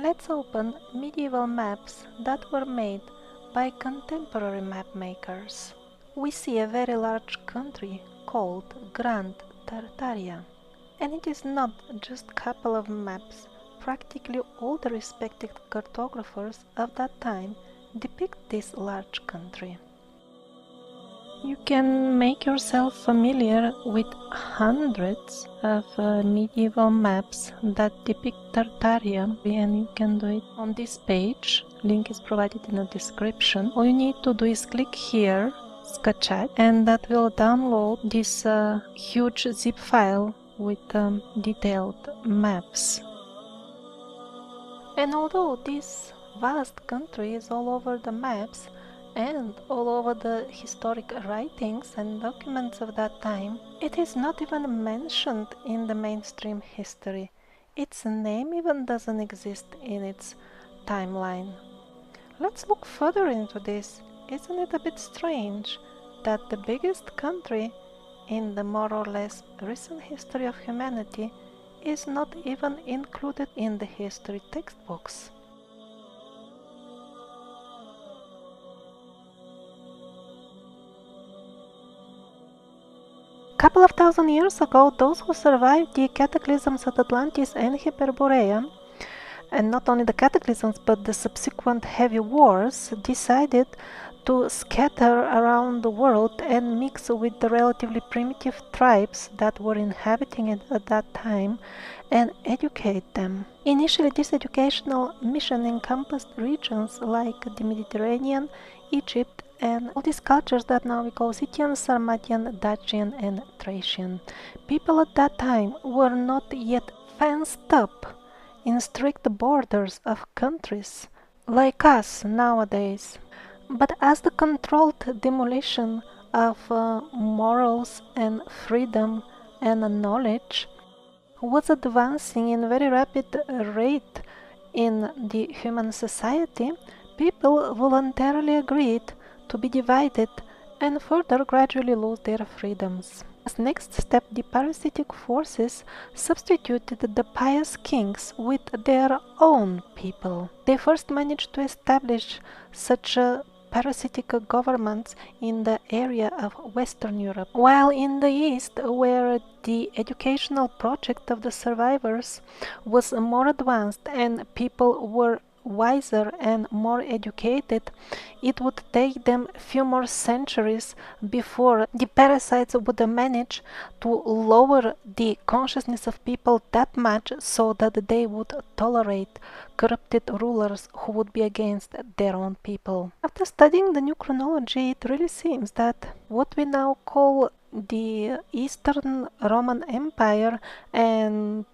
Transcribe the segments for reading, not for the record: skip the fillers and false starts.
Let's open medieval maps that were made by contemporary map makers. We see a very large country called Great Tartaria. And it is not just a couple of maps. Practically all the respected cartographers of that time depict this large country. You can make yourself familiar with hundreds of medieval maps that depict Tartaria, and you can do it on this page. Link is provided in the description. All you need to do is click here, Skачать, and that will download this huge zip file with detailed maps. And although this vast country is all over the maps and all over the historic writings and documents of that time, it is not even mentioned in the mainstream history. Its name even doesn't exist in its timeline. Let's look further into this. Isn't it a bit strange that the biggest country in the more or less recent history of humanity is not even included in the history textbooks? Couple of thousand years ago, those who survived the cataclysms of Atlantis and Hyperborea, and not only the cataclysms but the subsequent heavy wars, decided to scatter around the world and mix with the relatively primitive tribes that were inhabiting it at that time and educate them. Initially, this educational mission encompassed regions like the Mediterranean, Egypt, and all these cultures that now we call Scythian, Sarmatian, Dacian, and Thracian. People at that time were not yet fenced up in strict borders of countries like us nowadays. But as the controlled demolition of morals and freedom and knowledge was advancing in very rapid rate in the human society, people voluntarily agreed to be divided and further gradually lose their freedoms. As next step, the parasitic forces substituted the pious kings with their own people. They first managed to establish such parasitic governments in the area of Western Europe, while in the East, where the educational project of the survivors was more advanced and people were wiser and more educated, it would take them a few more centuries before the parasites would manage to lower the consciousness of people that much so that they would tolerate corrupted rulers who would be against their own people. After studying the new chronology, it really seems that what we now call the Eastern Roman Empire and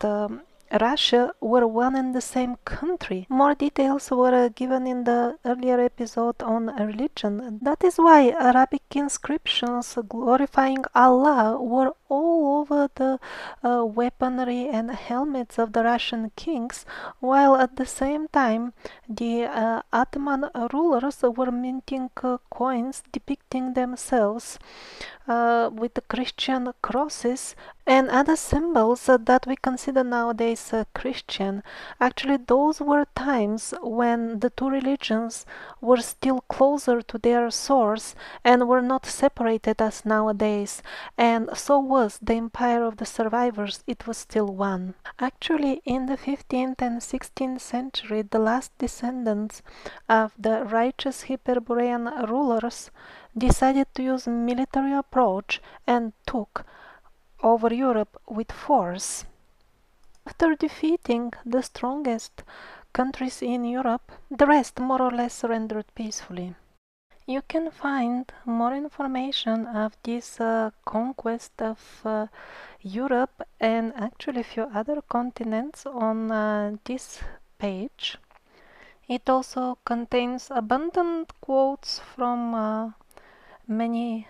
Russia were one and the same country. More details were given in the earlier episode on religion. That is why Arabic inscriptions glorifying Allah were all over the weaponry and helmets of the Russian kings, while at the same time the Ottoman rulers were minting coins depicting themselves with the Christian crosses and other symbols that we consider nowadays Christian. Actually, those were times when the two religions were still closer to their source and were not separated as nowadays, and so was the empire of the survivors. It was still one. Actually, in the 15th and 16th century, the last descendants of the righteous Hyperborean rulers decided to use military approach and took over Europe with force. After defeating the strongest countries in Europe, the rest more or less surrendered peacefully. You can find more information of this conquest of Europe and actually a few other continents on this page. It also contains abundant quotes from many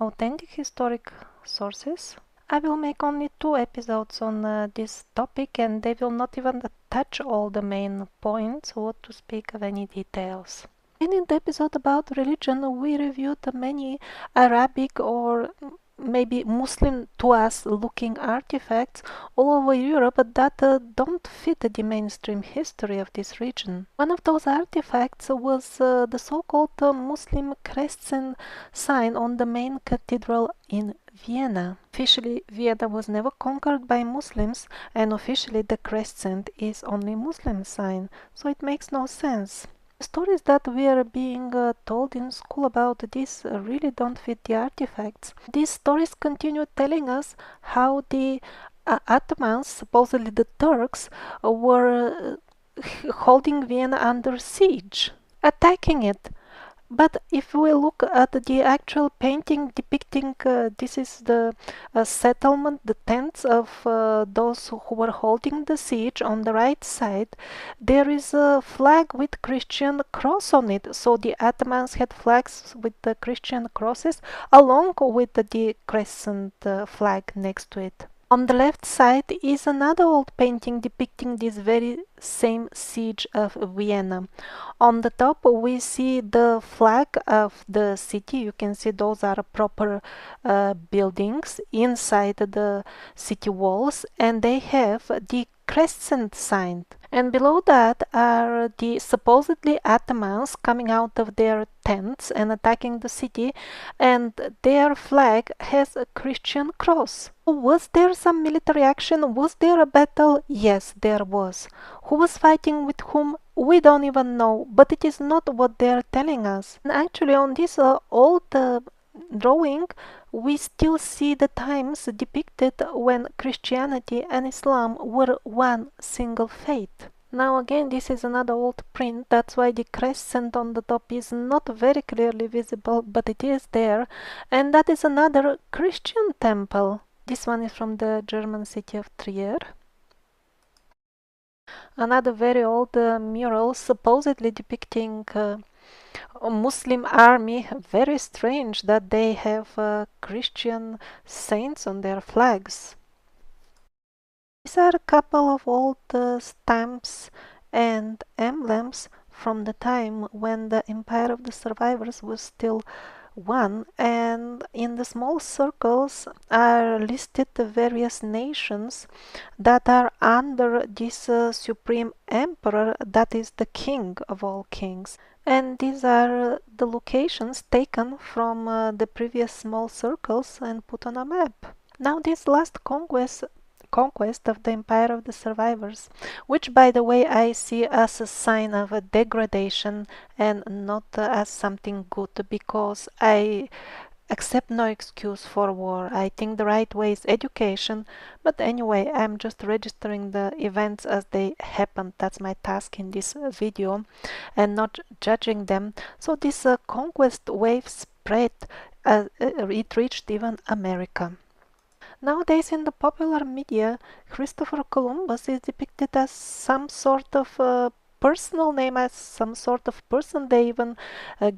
authentic historic sources. I will make only 2 episodes on this topic, and they will not even touch all the main points or to speak of any details. In the episode about religion, we reviewed many Arabic or maybe Muslim to us looking artifacts all over Europe that don't fit the mainstream history of this region. One of those artifacts was the so-called Muslim crescent sign on the main cathedral in Vienna. Officially, Vienna was never conquered by Muslims, and officially the crescent is only Muslim sign, so it makes no sense. The stories that we are being told in school about this really don't fit the artifacts. These stories continue telling us how the Ottomans, supposedly the Turks, were holding Vienna under siege, attacking it. But if we look at the actual painting depicting this is the settlement, the tents of those who were holding the siege on the right side, there is a flag with Christian cross on it. So the Ottomans had flags with the Christian crosses along with the crescent flag next to it. On the left side is another old painting depicting this very same siege of Vienna. On the top we see the flag of the city. You can see those are proper buildings inside the city walls, and they have the crescent sign. And below that are the supposedly Ottomans coming out of their tents and attacking the city, and their flag has a Christian cross. Was there some military action? Was there a battle? Yes, there was. Who was fighting with whom? We don't even know, but it is not what they are telling us. And actually on this old drawing we still see the times depicted when Christianity and Islam were one single faith. Now again, this is another old print, that's why the crescent on the top is not very clearly visible, but it is there, and that is another Christian temple. This one is from the German city of Trier. Another very old mural supposedly depicting a Muslim army. Very strange that they have Christian saints on their flags. These are a couple of old stamps and emblems from the time when the Empire of the Survivors was still one, and in the small circles are listed the various nations that are under this supreme emperor, that is the king of all kings. And these are the locations taken from the previous small circles and put on a map. Now this last conquest of the Empire of the Survivors, which by the way I see as a sign of a degradation and not as something good, because I accept no excuse for war. I think the right way is education, but anyway, I'm just registering the events as they happened. That's my task in this video, and not judging them. So this conquest wave spread, it reached even America. Nowadays in the popular media, Christopher Columbus is depicted as some sort of personal name, as some sort of person. They even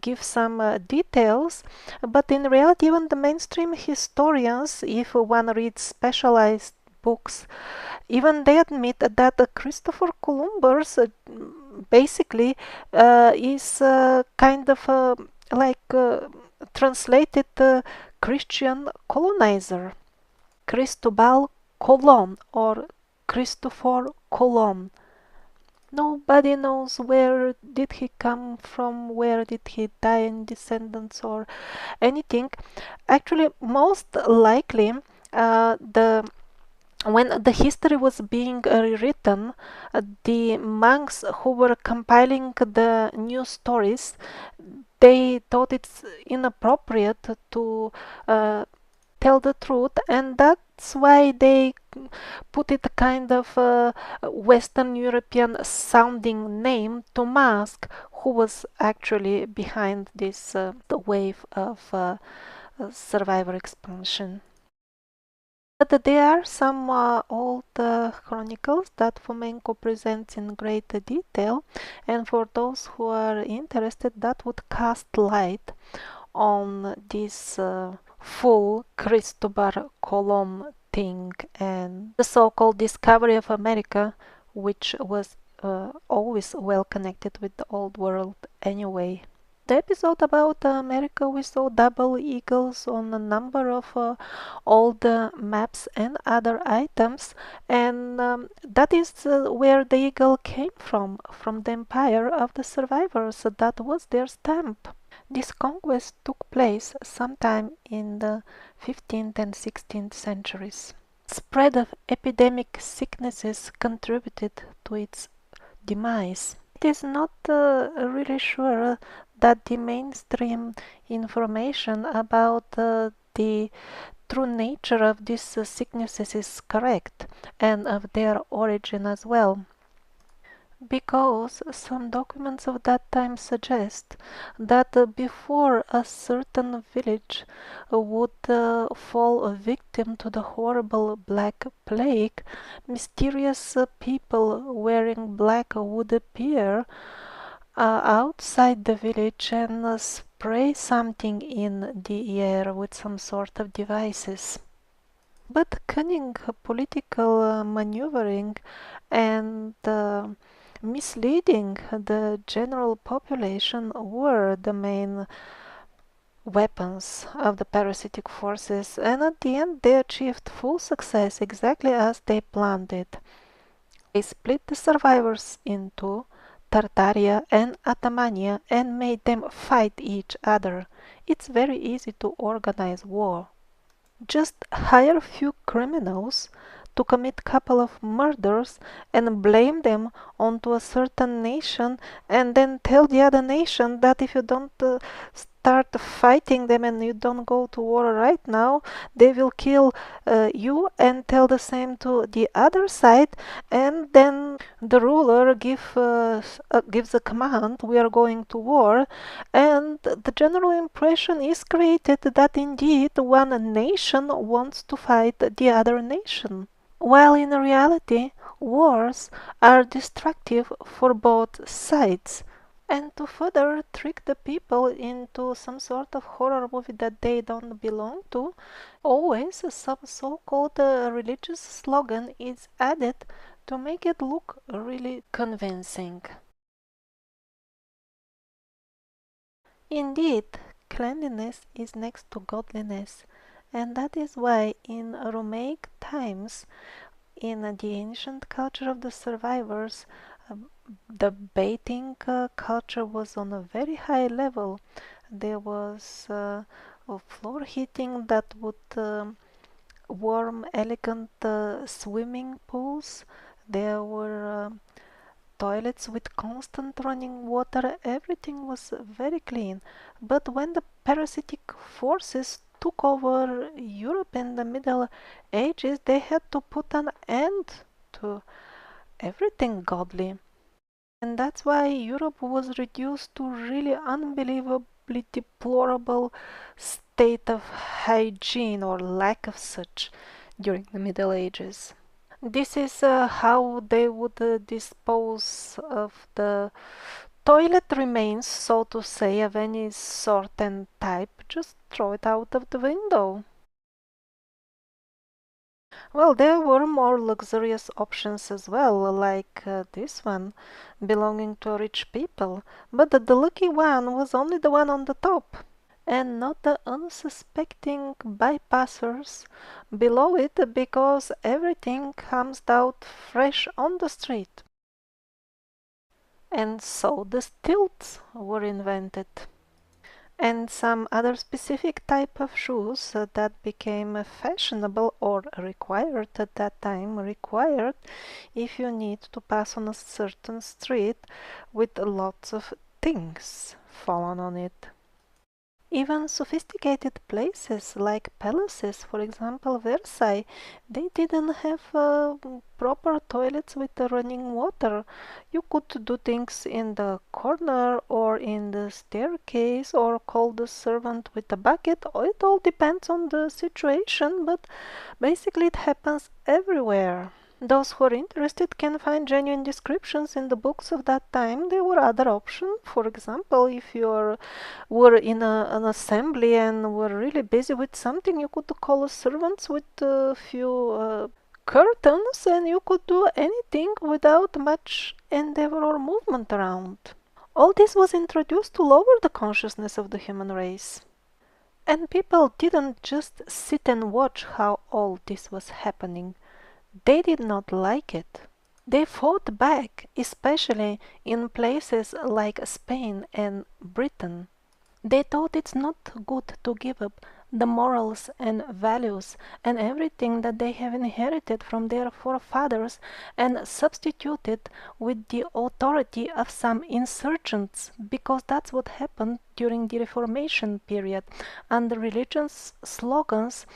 give some details, but in reality even the mainstream historians, if one reads specialized books, even they admit that Christopher Columbus basically is kind of like translated Christian colonizer. Cristobal Colon or Christopher Colon. Nobody knows where did he come from, where did he die in descendants or anything. Actually, most likely when the history was being rewritten, the monks who were compiling the new stories, they thought it's inappropriate to tell the truth, and that's why they put it a kind of Western European sounding name to mask who was actually behind this the wave of survivor expansion. But there are some old chronicles that Fomenko presents in great detail, and for those who are interested, that would cast light on this full Cristobal Colon thing and the so-called discovery of America, which was always well connected with the old world anyway. The episode about America, we saw double eagles on a number of old maps and other items, and that is where the eagle came from the empire of the survivors. That was their stamp. This conquest took place sometime in the 15th and 16th centuries. Spread of epidemic sicknesses contributed to its demise. It is not really sure that the mainstream information about the true nature of these sicknesses is correct and of their origin as well, because some documents of that time suggest that before a certain village would fall a victim to the horrible Black Plague, mysterious people wearing black would appear outside the village and spray something in the air with some sort of devices. But cunning political maneuvering and misleading the general population were the main weapons of the parasitic forces, and at the end they achieved full success exactly as they planned it. They split the survivors into Tartaria and Atamania and made them fight each other. It's very easy to organize war. Just hire a few criminals to commit couple of murders and blame them onto a certain nation, and then tell the other nation that if you don't start fighting them and you don't go to war right now, they will kill you, and tell the same to the other side, and then the ruler gives a command, we are going to war, and the general impression is created that indeed one nation wants to fight the other nation, while in reality wars are destructive for both sides. And to further trick the people into some sort of horror movie that they don't belong to, always some so-called religious slogan is added to make it look really convincing. Indeed, cleanliness is next to godliness, and that is why in Romaic times, in the ancient culture of the survivors, the bathing culture was on a very high level. There was floor heating that would warm, elegant swimming pools. There were toilets with constant running water. Everything was very clean. But when the parasitic forces took over Europe in the Middle Ages, they had to put an end to everything godly. And that's why Europe was reduced to really unbelievably deplorable state of hygiene or lack of such during the Middle Ages. This is how they would dispose of the toilet remains, so to say, of any sort and type. Just throw it out of the window. Well, there were more luxurious options as well, like this one, belonging to rich people, but the lucky one was only the one on the top, and not the unsuspecting bypassers below it, because everything comes out fresh on the street. And so the stilts were invented, and some other specific type of shoes that became fashionable or required at that time, required if you need to pass on a certain street with lots of things fallen on it. Even sophisticated places like palaces, for example Versailles, they didn't have proper toilets with running water. You could do things in the corner or in the staircase or call the servant with a bucket. It all depends on the situation, but basically it happens everywhere. Those who are interested can find genuine descriptions in the books of that time. There were other options. For example, if you were in an assembly and were really busy with something, you could call servants with a few curtains, and you could do anything without much endeavor or movement around. All this was introduced to lower the consciousness of the human race. And people didn't just sit and watch how all this was happening. They did not like it. They fought back, especially in places like Spain and Britain. They thought it's not good to give up the morals and values and everything that they have inherited from their forefathers and substitute it with the authority of some insurgents, because that's what happened during the Reformation period. Under religion's slogans,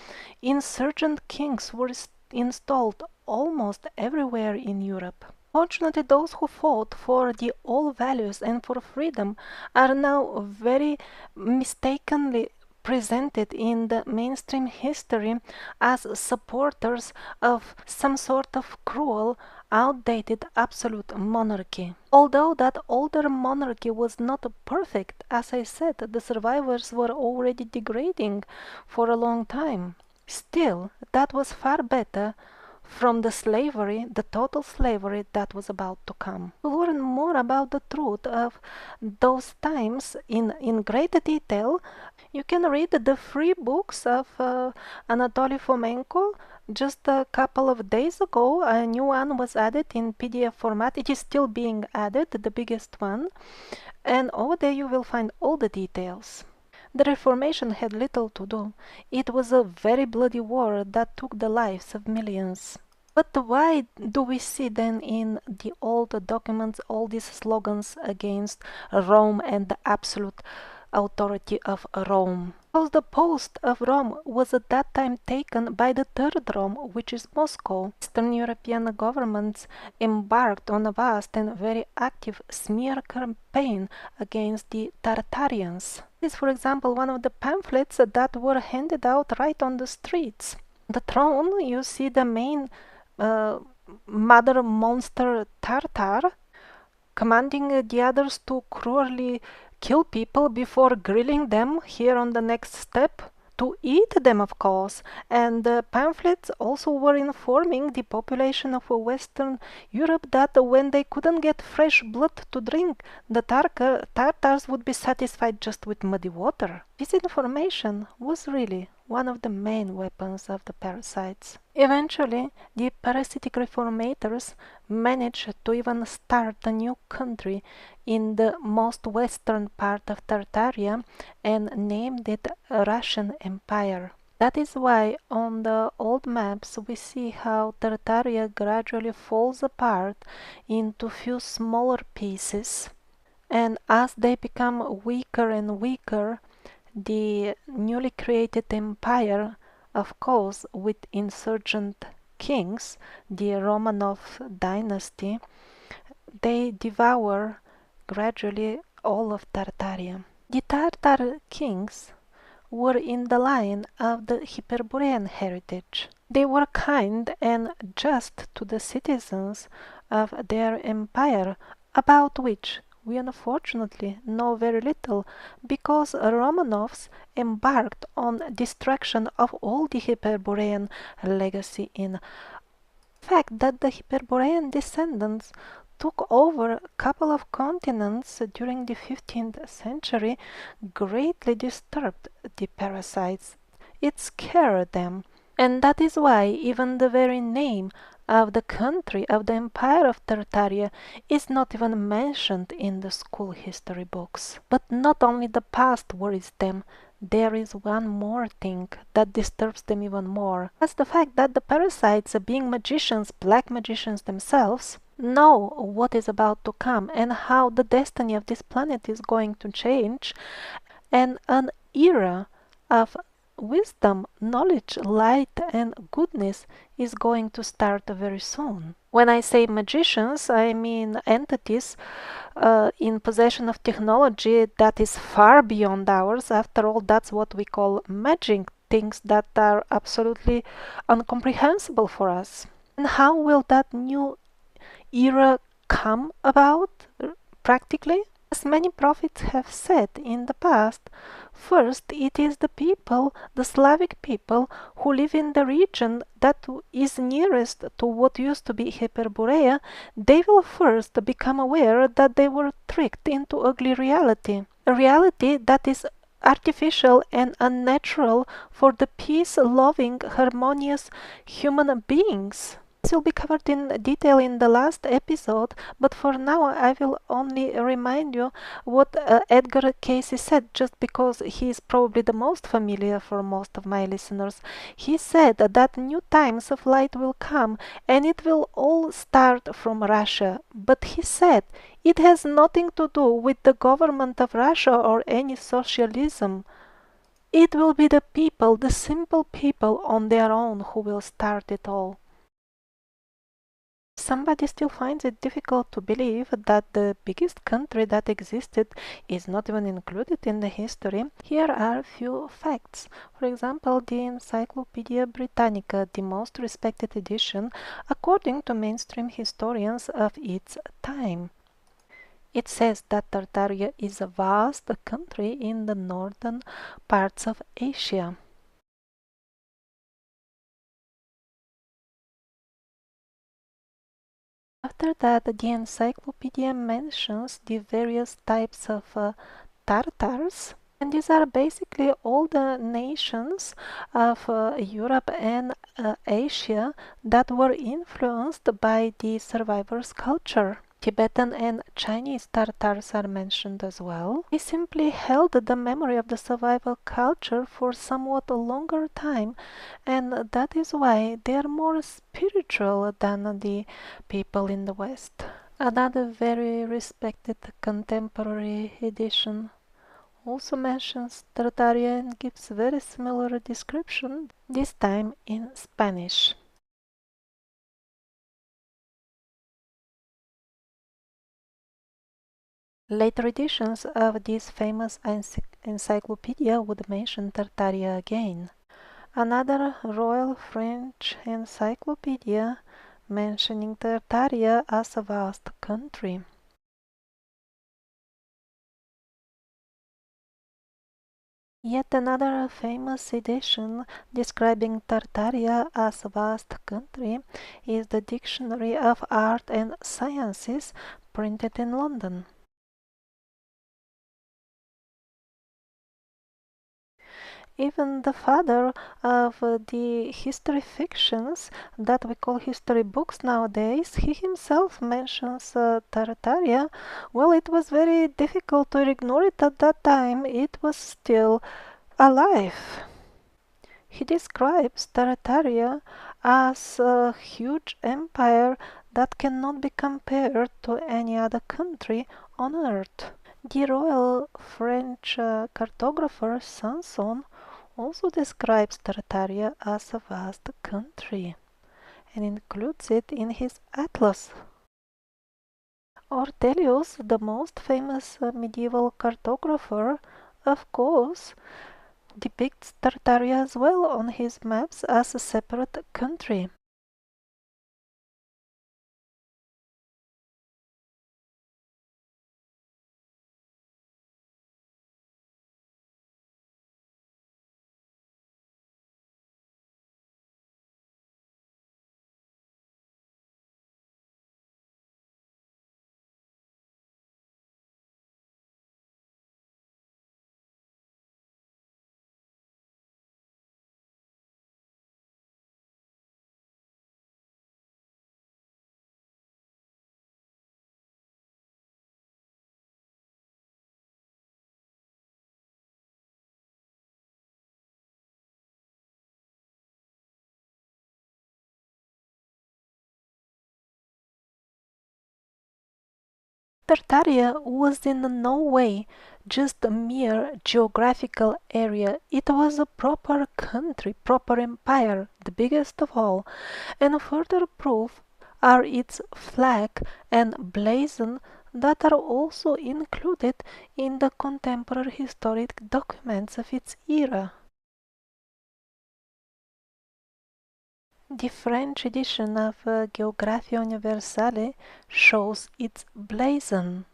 insurgent kings were installed almost everywhere in Europe. Fortunately, those who fought for the old values and for freedom are now very mistakenly presented in the mainstream history as supporters of some sort of cruel, outdated absolute monarchy. Although that older monarchy was not perfect, as I said, the survivors were already degrading for a long time. Still, that was far better from the slavery, the total slavery that was about to come. To learn more about the truth of those times in great detail, you can read the free books of Anatoly Fomenko. Just a couple of days ago, a new one was added in PDF format. It is still being added, the biggest one. And over there you will find all the details. The Reformation had little to do. It was a very bloody war that took the lives of millions. But why do we see then in the old documents all these slogans against Rome and the absolute authority of Rome? Because the post of Rome was at that time taken by the third Rome, which is Moscow. Eastern European governments embarked on a vast and very active smear campaign against the Tartarians. This is, for example, one of the pamphlets that were handed out right on the streets. On the throne, you see the main mother monster Tartar commanding the others to cruelly kill people before grilling them here on the next step, to eat them, of course. And the pamphlets also were informing the population of Western Europe that when they couldn't get fresh blood to drink, the Tartars would be satisfied just with muddy water. This information was really one of the main weapons of the parasites. Eventually, the parasitic reformators managed to even start a new country in the most western part of Tartaria and named it Russian Empire. That is why on the old maps we see how Tartaria gradually falls apart into few smaller pieces, and as they become weaker and weaker, the newly created empire, of course with insurgent kings, the Romanov dynasty, they devour gradually all of Tartaria. The Tartar kings were in the line of the Hyperborean heritage. They were kind and just to the citizens of their empire, about which we unfortunately know very little, because Romanovs embarked on destruction of all the Hyperborean legacy in fact that the Hyperborean descendants took over a couple of continents during the 15th century greatly disturbed the parasites. It scared them, and that is why even the very name of the country, of the empire of Tartaria, is not even mentioned in the school history books. But not only the past worries them, there is one more thing that disturbs them even more. That's the fact that the parasites, being magicians, black magicians themselves, know what is about to come and how the destiny of this planet is going to change, and an era of wisdom, knowledge, light and goodness is going to start very soon. When I say magicians, I mean entities in possession of technology that is far beyond ours. After all, that's what we call magic, things that are absolutely incomprehensible for us. And how will that new era come about practically? As many prophets have said in the past, first it is the people, the Slavic people, who live in the region that is nearest to what used to be Hyperborea. They will first become aware that they were tricked into ugly reality, a reality that is artificial and unnatural for the peace-loving, harmonious human beings. This will be covered in detail in the last episode, but for now I will only remind you what Edgar Cayce said, just because he is probably the most familiar for most of my listeners. He said that new times of light will come and it will all start from Russia. But he said it has nothing to do with the government of Russia or any socialism. It will be the people, the simple people on their own, who will start it all. Somebody still finds it difficult to believe that the biggest country that existed is not even included in the history. Here are a few facts. For example, the Encyclopedia Britannica, the most respected edition, according to mainstream historians of its time. It says that Tartaria is a vast country in the northern parts of Asia. After that, the encyclopedia mentions the various types of Tartars, and these are basically all the nations of Europe and Asia that were influenced by the survivors' culture. Tibetan and Chinese Tartars are mentioned as well. They simply held the memory of the survival culture for somewhat a longer time, and that is why they are more spiritual than the people in the West. Another very respected contemporary edition also mentions Tartaria and gives very similar description, this time in Spanish. Later editions of this famous encyclopedia would mention Tartaria again. Another Royal French encyclopedia mentioning Tartaria as a vast country. Yet another famous edition describing Tartaria as a vast country is the Dictionary of Art and Sciences, printed in London. Even the father of the history fictions that we call history books nowadays, he himself mentions Tartaria. Well, it was very difficult to ignore it at that time. It was still alive. He describes Tartaria as a huge empire that cannot be compared to any other country on earth. The royal French cartographer Sanson also describes Tartaria as a vast country and includes it in his atlas. Ortelius, the most famous medieval cartographer, of course, depicts Tartaria as well on his maps as a separate country. Tartaria was in no way just a mere geographical area. It was a proper country, proper empire, the biggest of all, and further proof are its flag and blazon that are also included in the contemporary historic documents of its era. The French edition of Geographia Universale shows its blazon.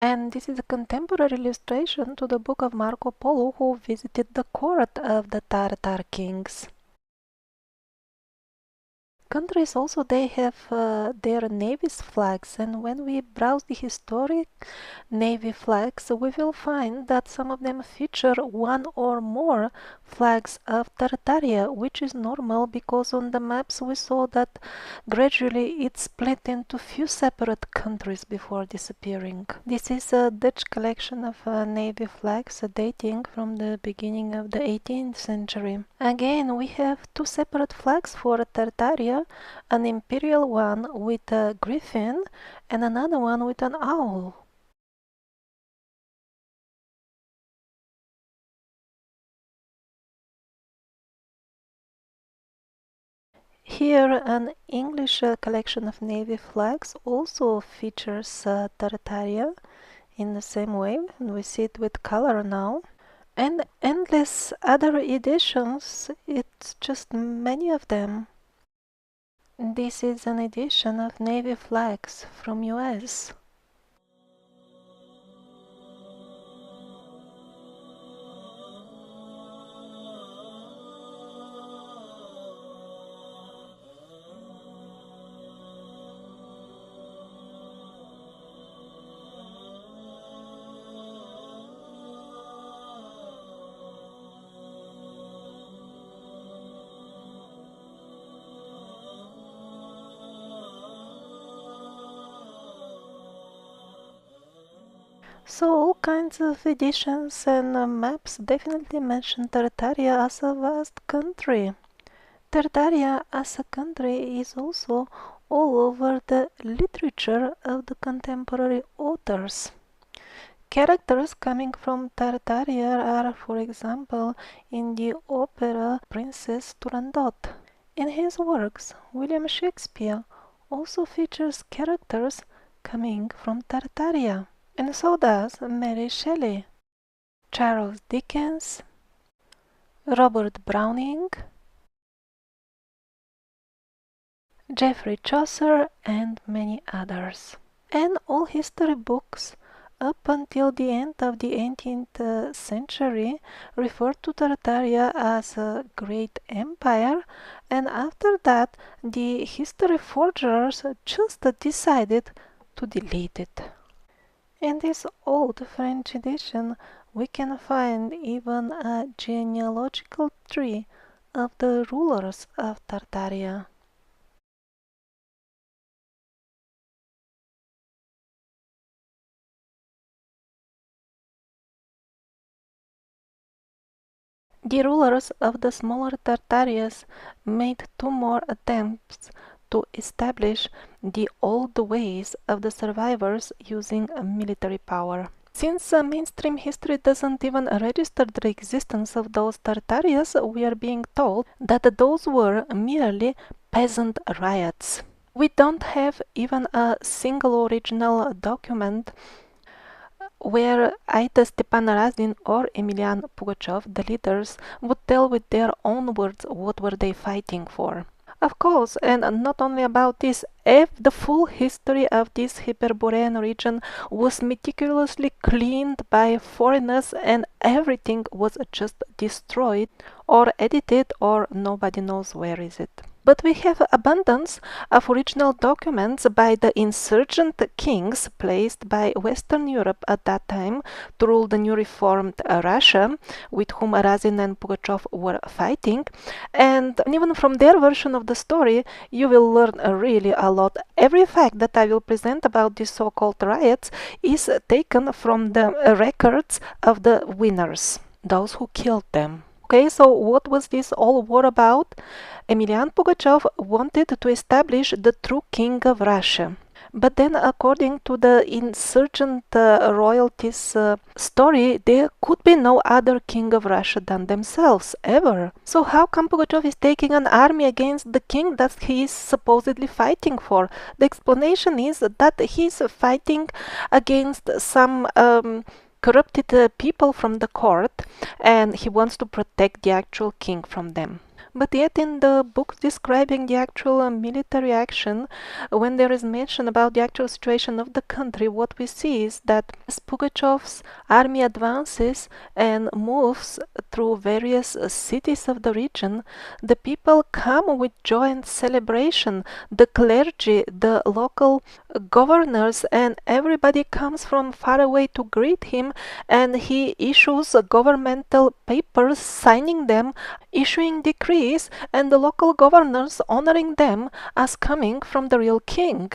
And this is a contemporary illustration to the book of Marco Polo, who visited the court of the Tartar kings. Countries also, they have their navy's flags, and when we browse the historic navy flags, we will find that some of them feature one or more flags of Tartaria, which is normal because on the maps we saw that gradually it split into few separate countries before disappearing. This is a Dutch collection of navy flags dating from the beginning of the 18th century. Again, we have two separate flags for Tartaria, an imperial one with a griffin and another one with an owl. Here, an English collection of navy flags also features Tartaria in the same way, and we see it with color now. And endless other editions, it's just many of them. This is an edition of navy flags from US. So all kinds of editions and maps definitely mention Tartaria as a vast country. Tartaria as a country is also all over the literature of the contemporary authors. Characters coming from Tartaria are, for example, in the opera Princess Turandot. In his works, William Shakespeare also features characters coming from Tartaria. And so does Mary Shelley, Charles Dickens, Robert Browning, Geoffrey Chaucer, and many others. And all history books up until the end of the 18th century referred to Tartaria as a great empire, and after that the history forgers just decided to delete it. In this old French edition, we can find even a genealogical tree of the rulers of Tartaria. The rulers of the smaller Tartarias made two more attempts to establish the old ways of the survivors using military power. Since mainstream history doesn't even register the existence of those Tartarias, we are being told that those were merely peasant riots. We don't have even a single original document where either Stepan Razin or Emilian Pugachev, the leaders, would tell with their own words what were they fighting for. Of course, and not only about this, if the full history of this Hyperborean region was meticulously cleaned by foreigners and everything was just destroyed or edited or nobody knows where is it. But we have abundance of original documents by the insurgent kings placed by Western Europe at that time to rule the new reformed Russia, with whom Razin and Pugachev were fighting. And even from their version of the story, you will learn really a lot. Every fact that I will present about these so-called riots is taken from the records of the winners, those who killed them. Okay, so what was this all war about? Emilian Pugachev wanted to establish the true king of Russia. But then, according to the insurgent royalties story, there could be no other king of Russia than themselves, ever. So how come Pugachev is taking an army against the king that he is supposedly fighting for? The explanation is that he is fighting against some corrupted people from the court, and he wants to protect the actual king from them. But yet in the books describing the actual military action, when there is mention about the actual situation of the country, what we see is that as Pugachev's army advances and moves through various cities of the region, the people come with joy and celebration. The clergy, the local governors, and everybody comes from far away to greet him, and he issues governmental papers signing them, issuing decrees, and the local governors honoring them as coming from the real king.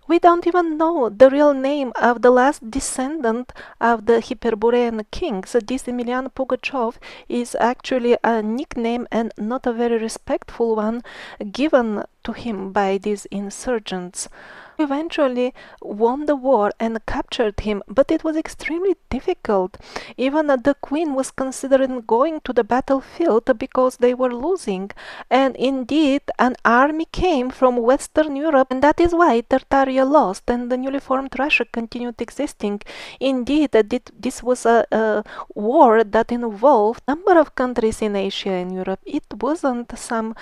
We don't even know the real name of the last descendant of the Hyperborean kings. This Emilian Pugachev is actually a nickname and not a very respectful one given to him by these insurgents. Eventually won the war and captured him, but it was extremely difficult. Even the queen was considering going to the battlefield because they were losing, and indeed an army came from Western Europe, and that is why Tartaria lost and the newly formed Russia continued existing. Indeed, this was a war that involved a number of countries in Asia and Europe. It wasn't some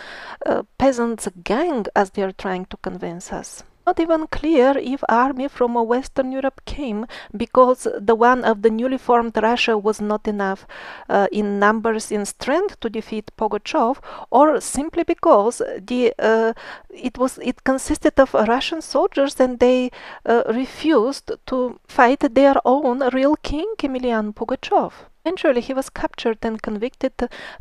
peasants' gang as they are trying to convince us. Not even clear if army from Western Europe came because the one of the newly formed Russia was not enough in numbers, in strength to defeat Pugachev, or simply because it consisted of Russian soldiers and they refused to fight their own real king, Emilian Pugachev. Eventually he was captured and convicted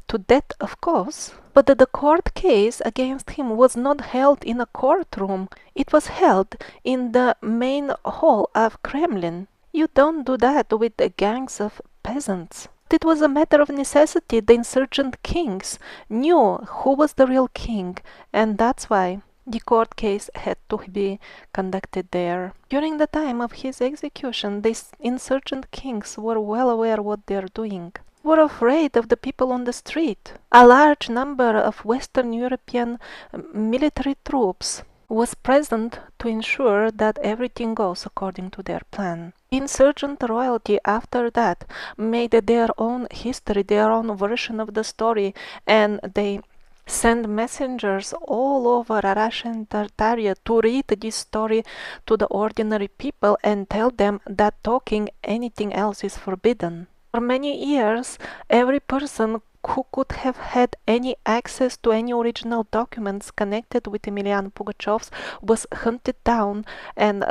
to death, of course, but the court case against him was not held in a courtroom. It was held in the main hall of Kremlin. You don't do that with gangs of peasants. It was a matter of necessity. The insurgent kings knew who was the real king, and that's why the court case had to be conducted there. During the time of his execution, these insurgent kings were well aware what they are doing. Were afraid of the people on the street. A large number of Western European military troops was present to ensure that everything goes according to their plan. Insurgent royalty after that made their own history, their own version of the story, and they send messengers all over Russia and Tartaria to read this story to the ordinary people and tell them that talking anything else is forbidden. For many years, every person who could have had any access to any original documents connected with Emilian Pugachev was hunted down and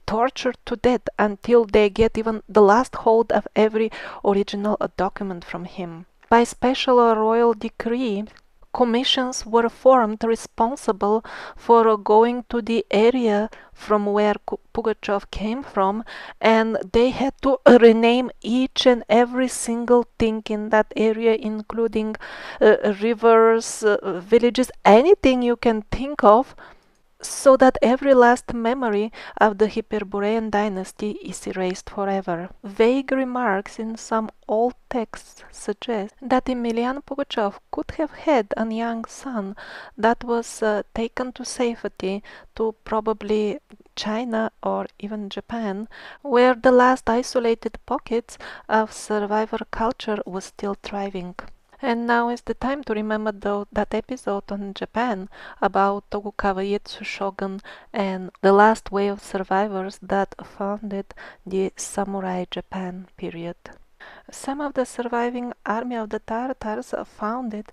tortured to death until they get even the last hold of every original document from him. By special royal decree, commissions were formed responsible for going to the area from where Pugachev came from, and they had to rename each and every single thing in that area, including rivers, villages, anything you can think of, so that every last memory of the Hyperborean dynasty is erased forever. Vague remarks in some old texts suggest that Emilian Pugachev could have had a young son that was taken to safety to probably China or even Japan, where the last isolated pockets of survivor culture was still thriving. And now is the time to remember that episode on Japan about Tokugawa Ieyasu shogun and the last wave of survivors that founded the samurai Japan period. Some of the surviving army of the Tartars founded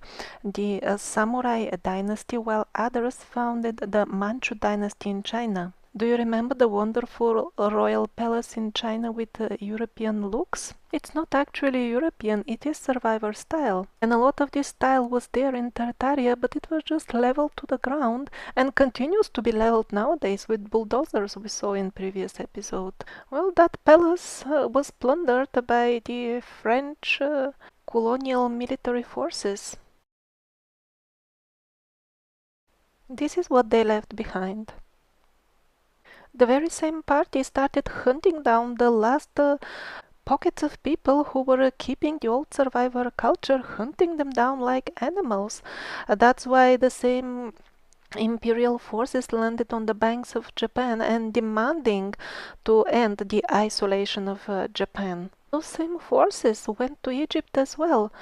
the samurai dynasty, while others founded the Manchu dynasty in China. Do you remember the wonderful royal palace in China with European looks? It's not actually European, it is survivor style. And a lot of this style was there in Tartaria, but it was just leveled to the ground and continues to be leveled nowadays with bulldozers we saw in previous episode. Well, that palace was plundered by the French colonial military forces. This is what they left behind. The very same party started hunting down the last pockets of people who were keeping the old survivor culture, hunting them down like animals. That's why the same imperial forces landed on the banks of Japan and demanding to end the isolation of Japan. Those same forces went to Egypt as well,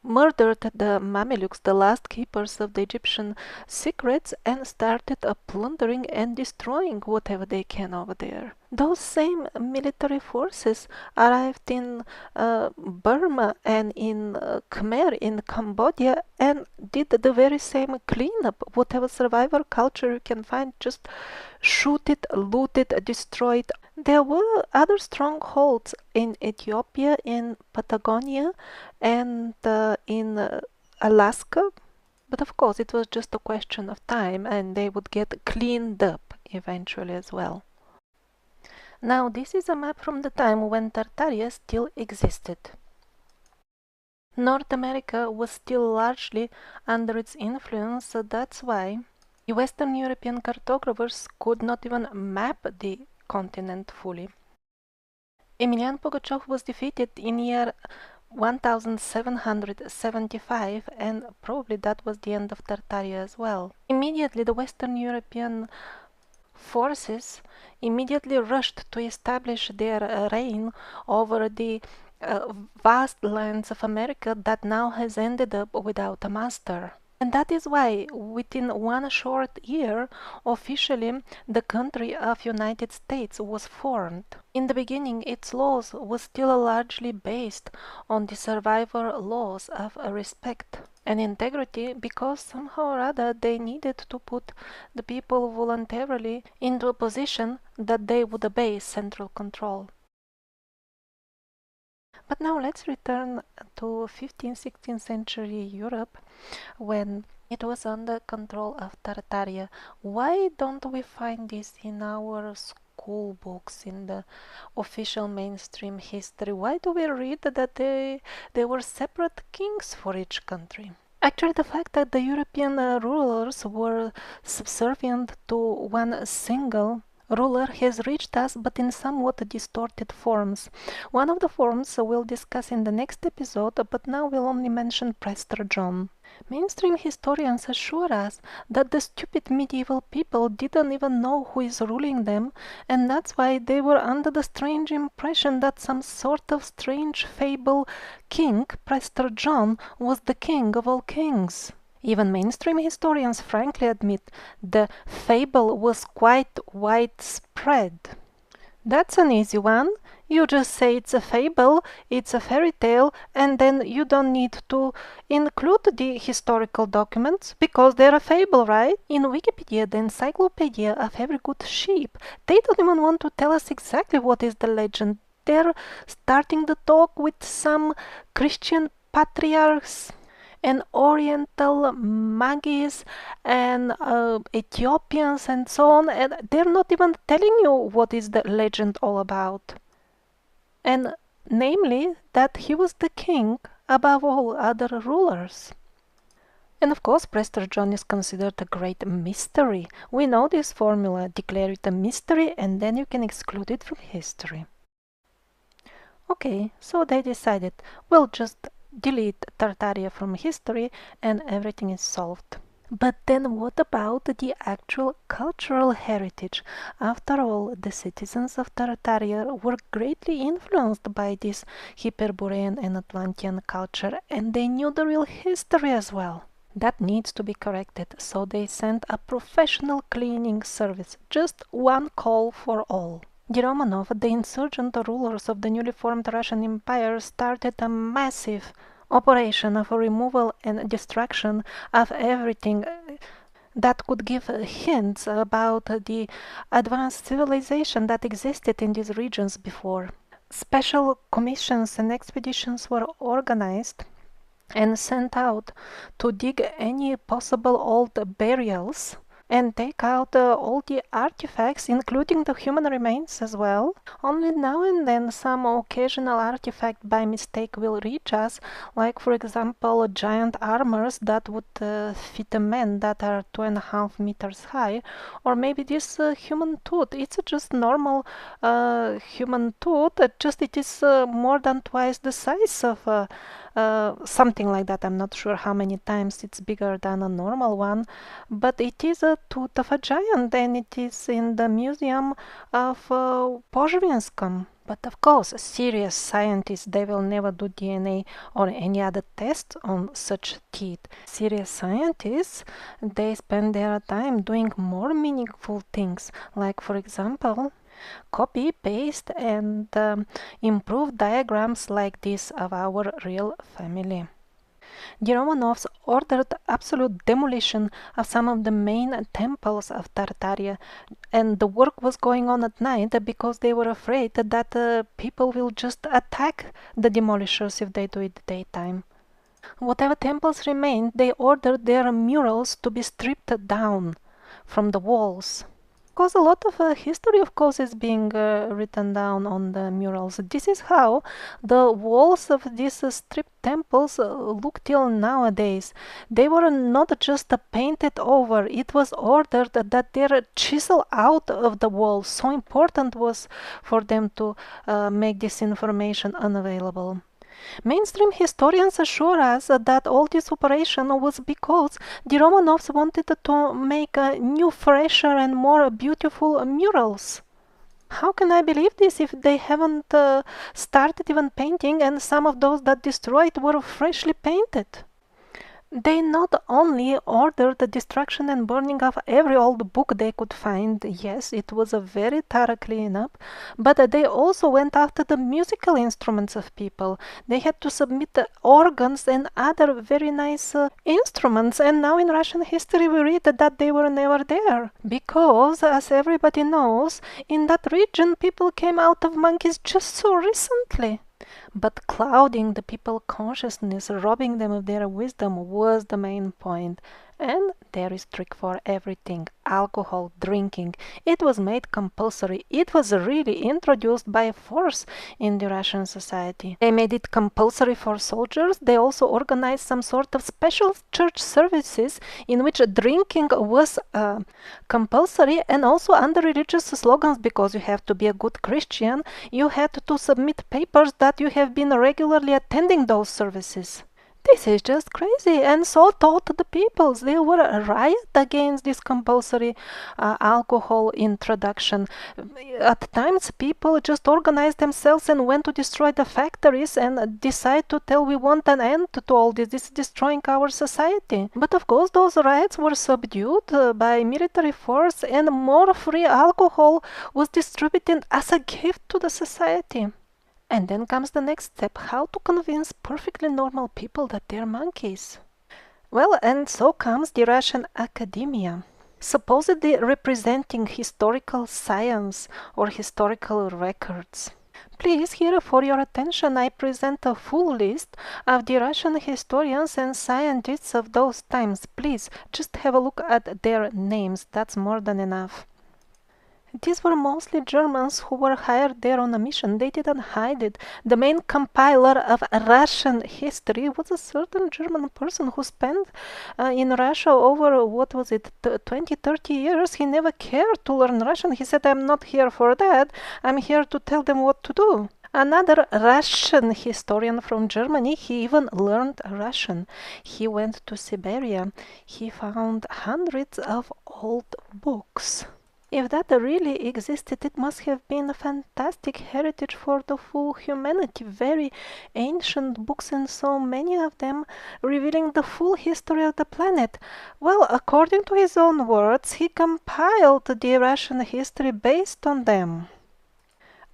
murdered the Mamelukes, the last keepers of the Egyptian secrets, and started plundering and destroying whatever they can over there. Those same military forces arrived in Burma and in Khmer in Cambodia and did the very same cleanup. Whatever survivor culture you can find, just shoot it, loot it, destroy it. There were other strongholds in Ethiopia, in Patagonia, and in Alaska, but of course it was just a question of time and they would get cleaned up eventually as well. Now this is a map from the time when Tartaria still existed. North America was still largely under its influence, so that's why the Western European cartographers could not even map the continent fully. Emilian Pugachev was defeated in year 1775, and probably that was the end of Tartaria as well. Immediately the Western European forces immediately rushed to establish their reign over the vast lands of America that now has ended up without a master. And that is why, within one short year, officially the country of United States was formed. In the beginning, its laws were still largely based on the survivor laws of respect and integrity, because somehow or other they needed to put the people voluntarily into a position that they would obey central control. But now let's return to 15th, 16th century Europe, when it was under control of Tartaria. Why don't we find this in our school books, in the official mainstream history? Why do we read that there were separate kings for each country? Actually, the fact that the European rulers were subservient to one single ruler has reached us, but in somewhat distorted forms. One of the forms we'll discuss in the next episode, but now we'll only mention Prester John. Mainstream historians assure us that the stupid medieval people didn't even know who is ruling them, and that's why they were under the strange impression that some sort of strange fable king, Prester John, was the king of all kings. Even mainstream historians frankly admit the fable was quite widespread. That's an easy one. You just say it's a fable, it's a fairy tale, and then you don't need to include the historical documents because they're a fable, right? In Wikipedia, the encyclopedia of every good sheep, they don't even want to tell us exactly what is the legend. They're starting the talk with some Christian patriarchs and Oriental Magis and Ethiopians and so on, and they're not even telling you what is the legend all about. And namely, that he was the king above all other rulers. And of course, Prester John is considered a great mystery. We know this formula: declare it a mystery and then you can exclude it from history. Okay, so they decided, we'll just delete Tartaria from history and everything is solved. But then what about the actual cultural heritage? After all, the citizens of Tartaria were greatly influenced by this Hyperborean and Atlantean culture, and they knew the real history as well. That needs to be corrected, so they sent a professional cleaning service, just one call for all. The Romanov, the insurgent rulers of the newly formed Russian Empire, started a massive operation of removal and destruction of everything that could give hints about the advanced civilization that existed in these regions before. Special commissions and expeditions were organized and sent out to dig any possible old burials and take out all the artifacts, including the human remains as well. Only now and then some occasional artifact by mistake will reach us, like for example giant armors that would fit a man that are 2.5 meters high, or maybe this human tooth. It's just normal human tooth, just it is more than twice the size of something like that. I'm not sure how many times it's bigger than a normal one, but it is a tooth of a giant, and it is in the museum of Pozhvinskом. But of course, serious scientists, they will never do DNA or any other test on such teeth. Serious scientists, they spend their time doing more meaningful things, like for example, copy, paste and improve diagrams like this of our real family. The Romanovs ordered absolute demolition of some of the main temples of Tartaria, and the work was going on at night because they were afraid that people will just attack the demolishers if they do it daytime. Whatever temples remained, they ordered their murals to be stripped down from the walls. Because a lot of history, of course, is being written down on the murals. This is how the walls of these stripped temples look till nowadays. They were not just painted over, it was ordered that they're chiseled out of the walls. So important was for them to make this information unavailable. Mainstream historians assure us that all this operation was because the Romanovs wanted to make new, fresher and more beautiful murals. How can I believe this if they haven't started even painting and some of those that destroyed were freshly painted? They not only ordered the destruction and burning of every old book they could find, yes, it was a very thorough cleanup, but they also went after the musical instruments of people. They had to submit organs and other very nice instruments, and now in Russian history we read that they were never there. Because, as everybody knows, in that region people came out of monkeys just so recently. But clouding the people's consciousness, robbing them of their wisdom was the main point. And there is trick for everything. Alcohol, drinking. It was made compulsory. It was really introduced by force in the Russian society. They made it compulsory for soldiers. They also organized some sort of special church services in which drinking was compulsory, and also under religious slogans, because you have to be a good Christian, you had to submit papers that you have been regularly attending those services. This is just crazy, and so taught the peoples. They were a riot against this compulsory alcohol introduction. At times, people just organized themselves and went to destroy the factories and decide to tell we want an end to all this. This is destroying our society. But of course, those riots were subdued by military force, and more free alcohol was distributed as a gift to the society. And then comes the next step, how to convince perfectly normal people that they're monkeys. Well, and so comes the Russian academia, supposedly representing historical science or historical records. Please, here for your attention, I present a full list of the Russian historians and scientists of those times. Please, just have a look at their names, that's more than enough. These were mostly Germans who were hired there on a mission. They didn't hide it. The main compiler of Russian history was a certain German person who spent in Russia over, 20, 30 years. He never cared to learn Russian. He said, I'm not here for that. I'm here to tell them what to do. Another Russian historian from Germany, he even learned Russian. He went to Siberia. He found hundreds of old books. If that really existed, it must have been a fantastic heritage for the full humanity. Very ancient books, and so many of them revealing the full history of the planet. Well, according to his own words, he compiled the Russian history based on them.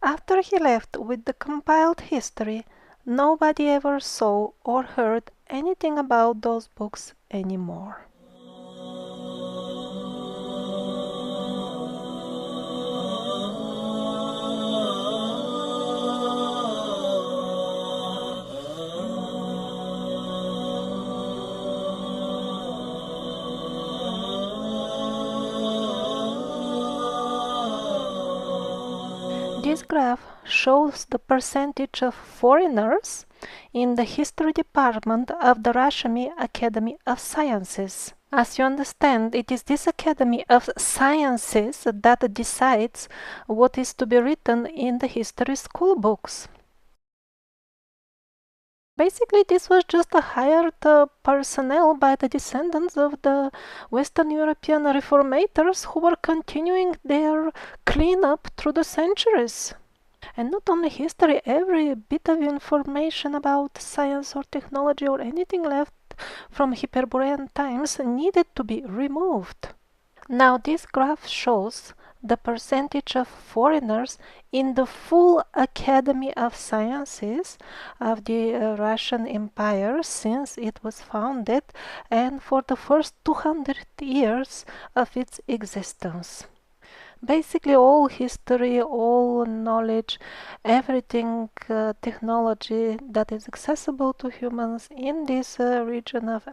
After he left with the compiled history, nobody ever saw or heard anything about those books anymore. This graph shows the percentage of foreigners in the history department of the Russian Academy of Sciences. As you understand, it is this Academy of Sciences that decides what is to be written in the history school books. Basically, this was just a hired personnel by the descendants of the Western European reformators who were continuing their cleanup through the centuries. And not only history, every bit of information about science or technology or anything left from Hyperborean times needed to be removed. Now this graph shows the percentage of foreigners in the full Academy of Sciences of the Russian Empire since it was founded and for the first 200 years of its existence. Basically all history, all knowledge, everything technology that is accessible to humans in this region of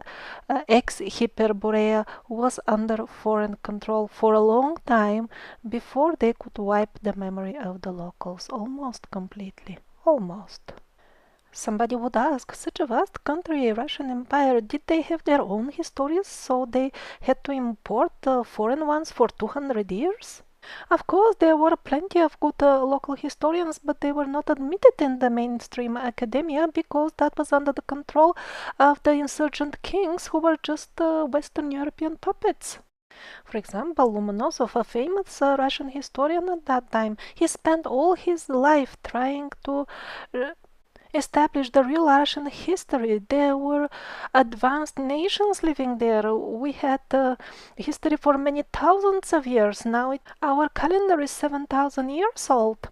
ex-Hyperborea was under foreign control for a long time before they could wipe the memory of the locals almost completely. Almost. Somebody would ask, such a vast country, Russian Empire, did they have their own historians, so they had to import foreign ones for 200 years? Of course, there were plenty of good local historians, but they were not admitted in the mainstream academia because that was under the control of the insurgent kings who were just Western European puppets. For example, Lomonosov, a famous Russian historian at that time, he spent all his life trying to establish the real Russian history. There were advanced nations living there. We had history for many thousands of years. Now our calendar is 7,000 years old.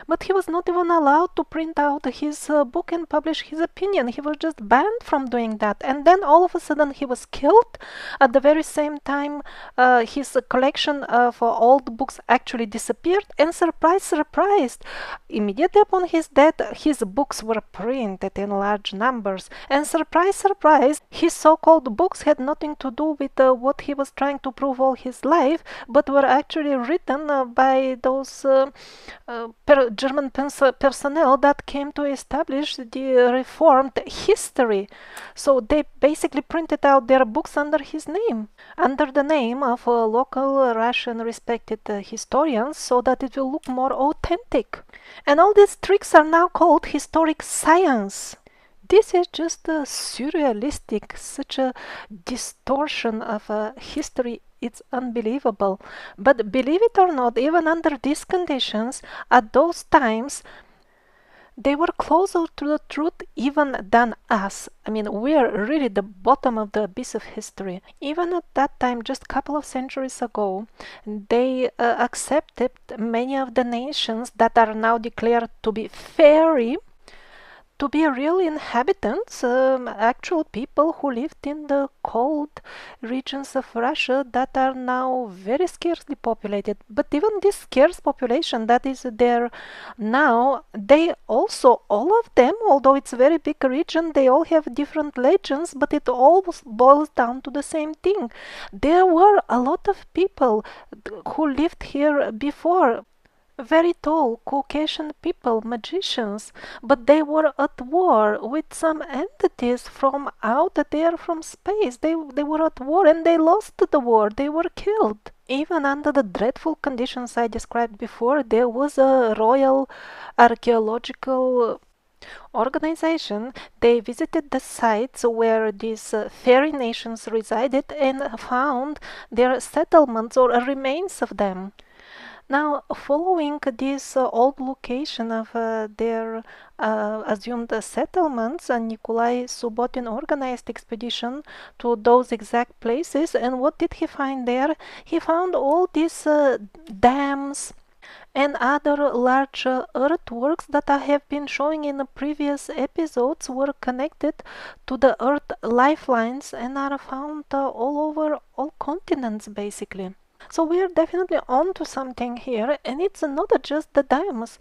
But he was not even allowed to print out his book and publish his opinion. He was just banned from doing that. And then all of a sudden he was killed. At the very same time, his collection of old books actually disappeared. And surprise, surprise, immediately upon his death, his books were printed in large numbers. And surprise, surprise, his so-called books had nothing to do with what he was trying to prove all his life, but were actually written by those German personnel that came to establish the reformed history. So they basically printed out their books under his name, under the name of local Russian respected historians, so that it will look more authentic. And all these tricks are now called historic science. This is just surrealistic, such a distortion of history. It's unbelievable. But believe it or not, even under these conditions, at those times, they were closer to the truth even than us. I mean, we're really the bottom of the abyss of history. Even at that time, just a couple of centuries ago, they accepted many of the nations that are now declared to be fairy to be real inhabitants, actual people who lived in the cold regions of Russia that are now very scarcely populated. But even this scarce population that is there now, they also, all of them, although it's a very big region, they all have different legends, but it all boils down to the same thing. There were a lot of people who lived here before. Very tall Caucasian people, magicians, but they were at war with some entities from out there from space. They were at war and they lost the war. They were killed. Even under the dreadful conditions I described before, there was a royal archaeological organization. They visited the sites where these fairy nations resided and found their settlements or remains of them. Now, following this old location of their assumed settlements, Nikolai Subotin organized expedition to those exact places. And what did he find there? He found all these dams and other large earthworks that I have been showing in the previous episodes were connected to the earth lifelines and are found all over all continents, basically. So we are definitely on to something here, and it's not just the dams.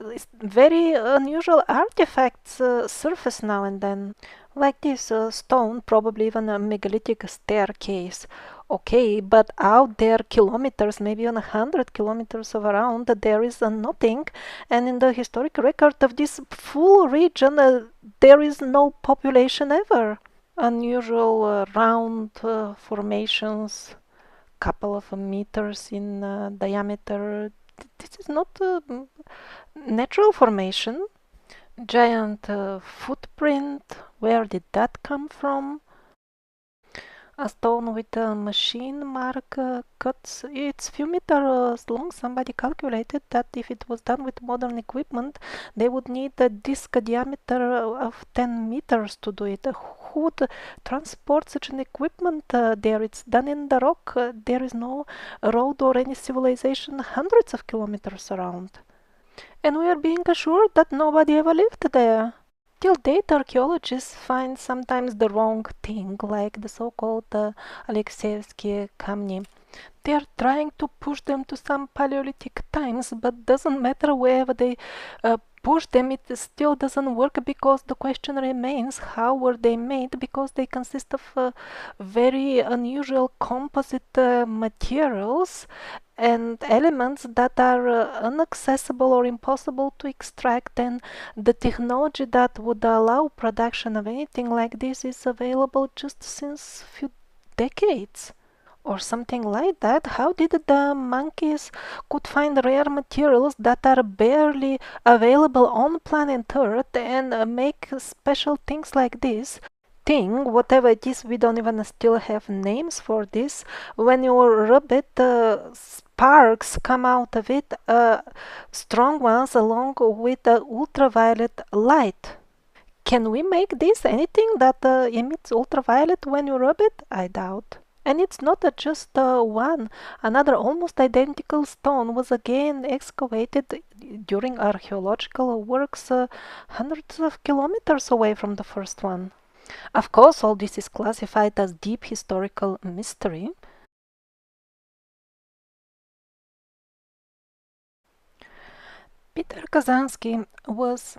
It's very unusual artifacts surface now and then, like this stone, probably even a megalithic staircase. Okay, but out there kilometers, maybe even 100 kilometers around, there is nothing, and in the historic record of this full region, there is no population ever. Unusual round formations, couple of meters in diameter. This is not a natural formation. Giant footprint, where did that come from? a stone with a machine mark cuts. It's few meters long. Somebody calculated that if it was done with modern equipment, they would need a disc diameter of 10 meters to do it. Who would transport such an equipment there? It's done in the rock. There is no road or any civilization hundreds of kilometers around. And we are being assured that nobody ever lived there. Till date, archaeologists find sometimes the wrong thing, like the so-called Alexeyevsky камни. They are trying to push them to some Paleolithic times, but doesn't matter wherever they push them, it still doesn't work, because the question remains, how were they made? Because they consist of very unusual composite materials and elements that are inaccessible or impossible to extract, and the technology that would allow production of anything like this is available just since few decades or something like that. How did the monkeys could find rare materials that are barely available on planet Earth and make special things like this? Thing, whatever it is, we don't even still have names for this. When you rub it, sparks come out of it, strong ones, along with the ultraviolet light. Can we make this anything that emits ultraviolet when you rub it? I doubt. And it's not just one. Another almost identical stone was again excavated during archaeological works hundreds of kilometers away from the first one. Of course, all this is classified as deep historical mystery. Peter Kazansky was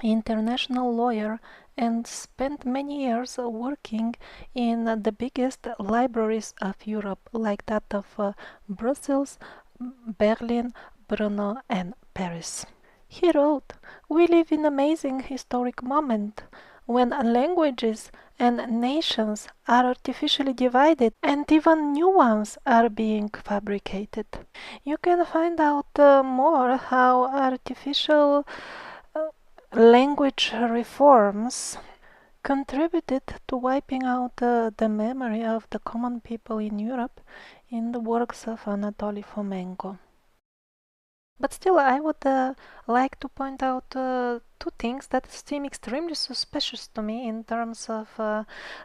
an international lawyer and spent many years working in the biggest libraries of Europe, like that of Brussels, Berlin, Brno, and Paris. He wrote, "We live in an amazing historic moment when languages and nations are artificially divided and even new ones are being fabricated." You can find out more how artificial language reforms contributed to wiping out the memory of the common people in Europe in the works of Anatoly Fomenko. But still, I would like to point out two things that seem extremely suspicious to me in terms of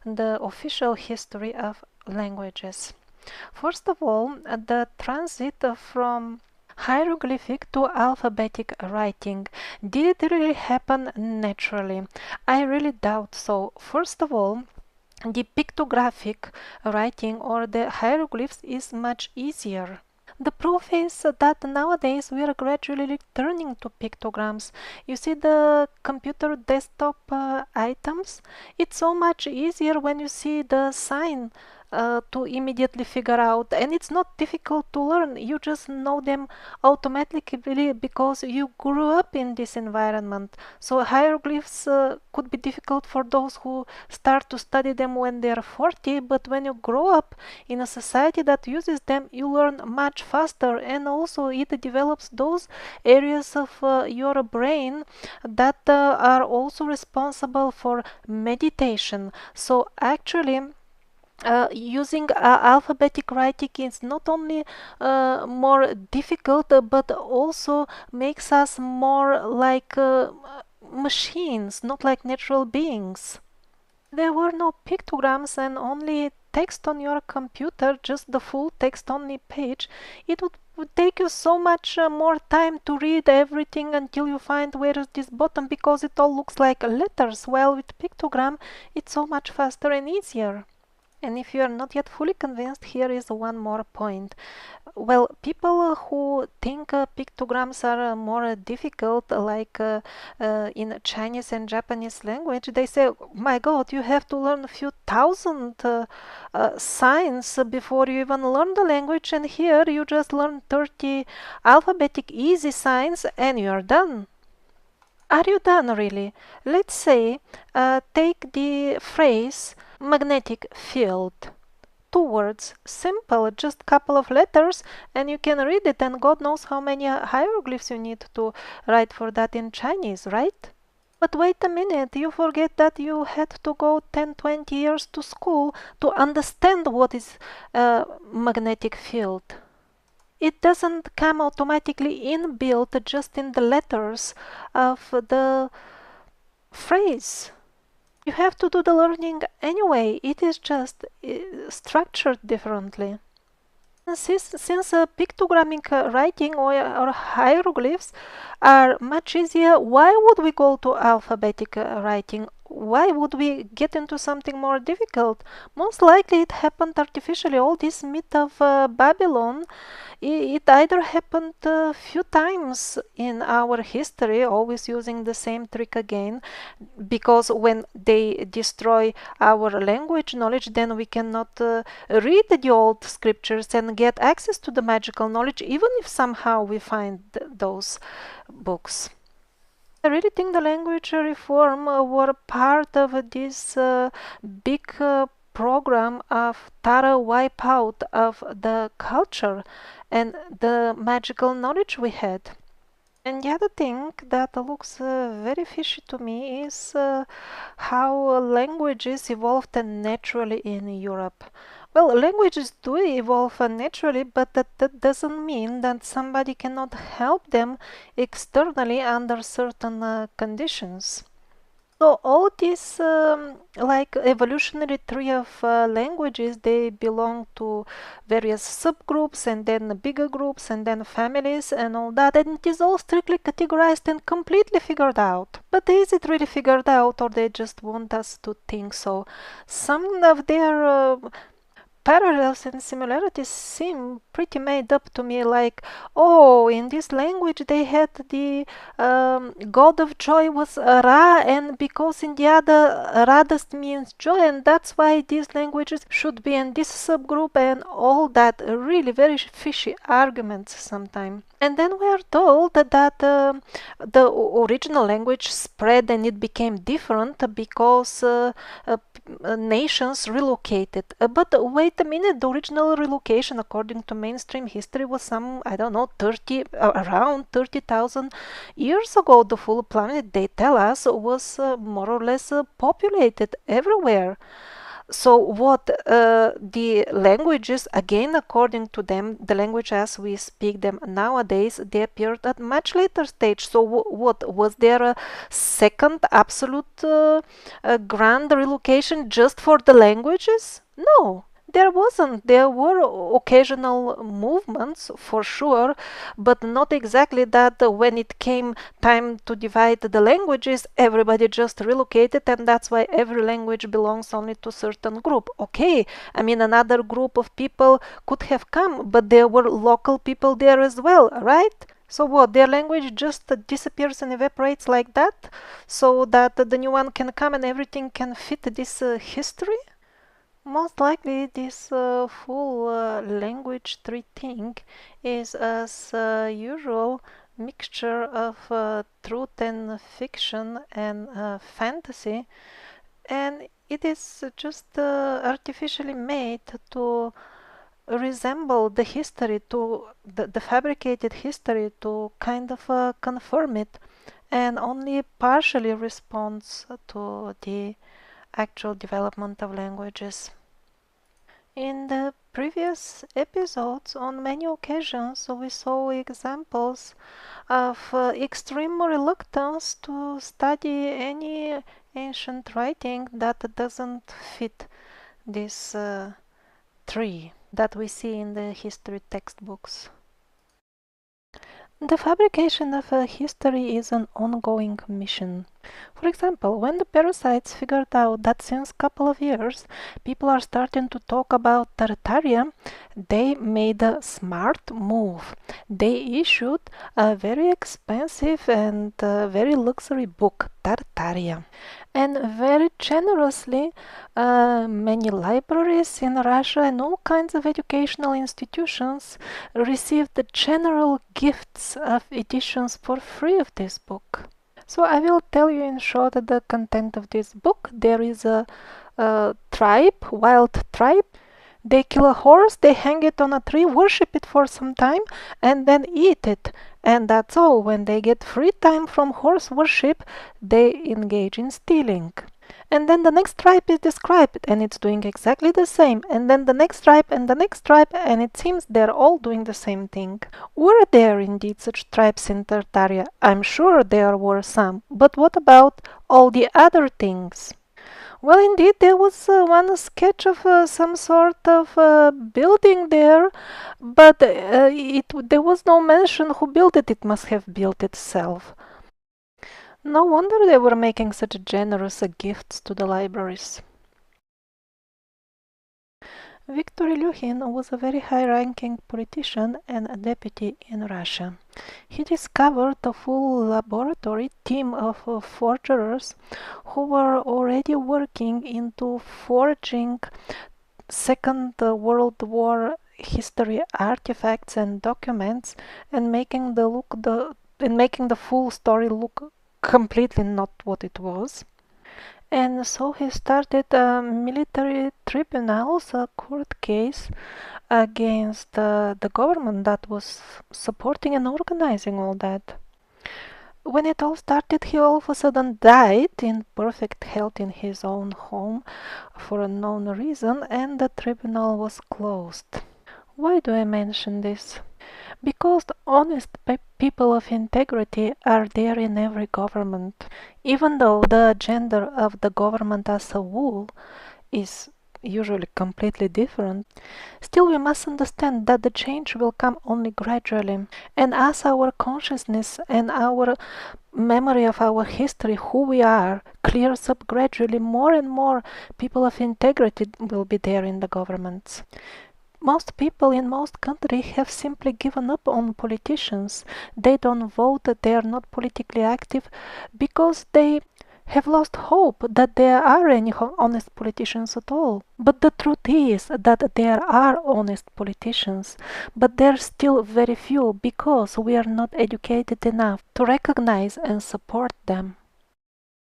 the official history of languages. First of all, the transit from hieroglyphic to alphabetic writing. Did it really happen naturally? I really doubt so. First of all, the pictographic writing or the hieroglyphs is much easier. The proof is that nowadays we are gradually turning to pictograms. You see the computer desktop items? It's so much easier when you see the sign to immediately figure out, and it's not difficult to learn. You just know them automatically because you grew up in this environment. So hieroglyphs could be difficult for those who start to study them when they are 40, but when you grow up in a society that uses them, you learn much faster, and also it develops those areas of your brain that are also responsible for meditation. So actually, using alphabetic writing is not only more difficult, but also makes us more like machines, not like natural beings. There were no pictograms and only text on your computer, just the full text only page. It would take you so much more time to read everything until you find where is this button, because it all looks like letters, while with pictogram it's so much faster and easier. And if you are not yet fully convinced, here is one more point. Well, people who think pictograms are more difficult, like in Chinese and Japanese language, they say, my God, you have to learn a few thousand signs before you even learn the language, and here you just learn 30 alphabetic easy signs and you're done. Are you done really? Let's say, take the phrase magnetic field. 2 words, simple, just couple of letters, and you can read it, and God knows how many hieroglyphs you need to write for that in Chinese, right? But wait a minute, you forget that you had to go 10, 20 years to school to understand what is a magnetic field. It doesn't come automatically inbuilt just in the letters of the phrase. You have to do the learning anyway. It is just structured differently. Since pictogrammic writing or hieroglyphs are much easier, why would we go to alphabetic writing? Why would we get into something more difficult? Most likely it happened artificially. All this myth of Babylon, it either happened a few times in our history, always using the same trick again, because when they destroy our language knowledge, then we cannot read the old scriptures and get access to the magical knowledge, even if somehow we find those books. I really think the language reform were part of this big program of thorough wipeout of the culture and the magical knowledge we had. And the other thing that looks very fishy to me is how languages evolved naturally in Europe. Well, languages do evolve naturally, but that doesn't mean that somebody cannot help them externally under certain conditions. So all this like evolutionary tree of languages, they belong to various subgroups and then bigger groups and then families and all that, and it is all strictly categorized and completely figured out. But is it really figured out, or they just want us to think so? Some of their parallels and similarities seem pretty made up to me, like, oh, in this language they had the god of joy was Ra, and because in the other Radast means joy, and that's why these languages should be in this subgroup, and all that really very fishy arguments sometimes. And then we are told that the original language spread and it became different because nations relocated. But wait a minute, the original relocation, according to mainstream history, was some, I don't know, around 30,000 years ago. The full planet, they tell us, was more or less populated everywhere. So what the languages, again according to them, the language as we speak them nowadays, they appeared at much later stage. So what was there a second absolute grand relocation just for the languages? No, there wasn't. There were occasional movements for sure, but not exactly that when it came time to divide the languages, everybody just relocated, and that's why every language belongs only to certain group. Okay, I mean, another group of people could have come, but there were local people there as well, right? So what, their language just disappears and evaporates like that, so that the new one can come and everything can fit this history? Most likely this full language tree thing is, as usual, mixture of truth and fiction and fantasy, and it is just artificially made to resemble the history, to the fabricated history, to kind of confirm it, and only partially responds to the actual development of languages. In the previous episodes, on many occasions, we saw examples of extreme reluctance to study any ancient writing that doesn't fit this tree that we see in the history textbooks. The fabrication of a history is an ongoing mission. For example, when the parasites figured out that since a couple of years people are starting to talk about Tartaria, they made a smart move. They issued a very expensive and very luxury book, Tartaria. And very generously, many libraries in Russia and all kinds of educational institutions received the general gifts of editions for free of this book. So I will tell you in short the content of this book. There is a tribe, wild tribe. They kill a horse, they hang it on a tree, worship it for some time, and then eat it. And that's all. When they get free time from horse worship, they engage in stealing. And then the next tribe is described, and it's doing exactly the same. And then the next tribe and the next tribe, and it seems they're all doing the same thing. Were there indeed such tribes in Tartaria? I'm sure there were some. But what about all the other things? Well, indeed, there was one sketch of some sort of building there, but there was no mention who built it. It must have built itself. No wonder they were making such generous gifts to the libraries. Viktor Ilyukhin was a very high-ranking politician and a deputy in Russia. He discovered a full laboratory team of forgers who were already working into forging Second World War history artifacts and documents and making the full story look completely not what it was. And so he started military tribunals, a court case against the government that was supporting and organizing all that. When it all started, he all of a sudden died in perfect health in his own home for a known reason, and the tribunal was closed. Why do I mention this? Because honest people of integrity are there in every government. Even though the agenda of the government as a whole is usually completely different, still we must understand that the change will come only gradually. And as our consciousness and our memory of our history, who we are, clears up gradually, more and more people of integrity will be there in the governments. Most people in most countries have simply given up on politicians. They don't vote, they are not politically active because they have lost hope that there are any honest politicians at all. But the truth is that there are honest politicians, but they're still very few because we are not educated enough to recognize and support them.